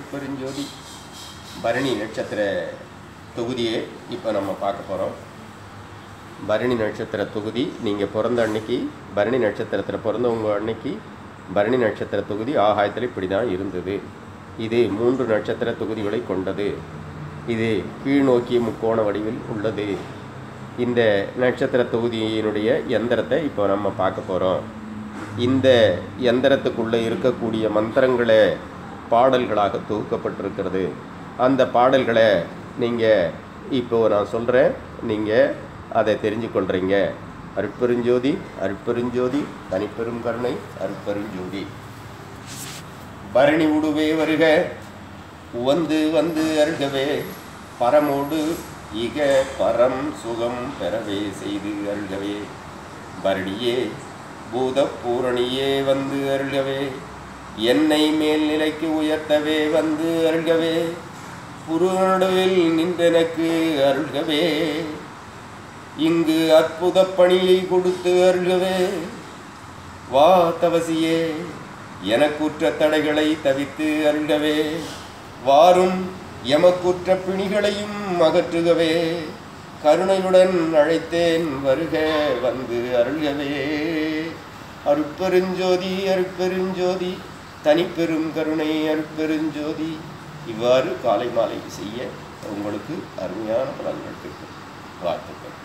அருட்பெருஞ்சோதி பரணி நட்சத்திர தொகுதியே இப்போ நம்ம பார்க்க போகிறோம். பரணி நட்சத்திர தொகுதி நீங்கள் பிறந்த அன்னைக்கு, பரணி நட்சத்திரத்தில் பிறந்தவங்க அன்னைக்கு பரணி நட்சத்திர தொகுதி ஆகாயத்தில் இப்படி தான் இருந்தது. இது 3 நட்சத்திர தொகுதிகளை கொண்டது. இது கீழ் நோக்கிய முக்கோண வடிவில் உள்ளது. இந்த நட்சத்திர தொகுதியினுடைய எந்திரத்தை இப்போ நம்ம பார்க்க போகிறோம். இந்த எந்திரத்துக்குள்ளே இருக்கக்கூடிய மந்திரங்களே பாடல்களாக தொகுக்கப்பட்டிருக்கிறது. அந்த பாடல்களை நீங்கள் இப்போது நான் சொல்கிறேன், நீங்கள் அதை தெரிஞ்சு கொள்கிறீங்க. அருட்பெருஞ்சோதி அருட்பெருஞ்சோதி தனிப்பெரும் கருணை அருட்பெருஞ்சோதி. பரணி உடுவே வருக, வந்து வந்து அருகவே, பரமோடு இக பரம் சுகம் பெறவே செய்து அருகவே. பரணியே பூத பூரணியே வந்து அருகவே, என்னை மேல்நிலைக்கு உயர்த்தவே வந்து அருகவே. புருநடுவில் நின்றெனக்கு அருள்கவே, இங்கு அற்புத பணியை கொடுத்து அருள்கவே. வா தவசியே, எனக்குற்ற தடைகளை தவித்து அருள்கவே. வாரும் எமக்குற்ற பிணிகளையும் அகற்றுகவே. கருணையுடன் அழைத்தேன் வருக வந்து அருள்கவே. அருட்பெருஞ்சோதி அருட்பெருஞ்சோதி தனிப்பெரும் கருணை அருட்பெருஞ்சோதி. இவ்வாறு காலை மாலை செய்ய உங்களுக்கு அருமையான பலன்கள் கிடைக்கும். வாழ்த்துக்கள்.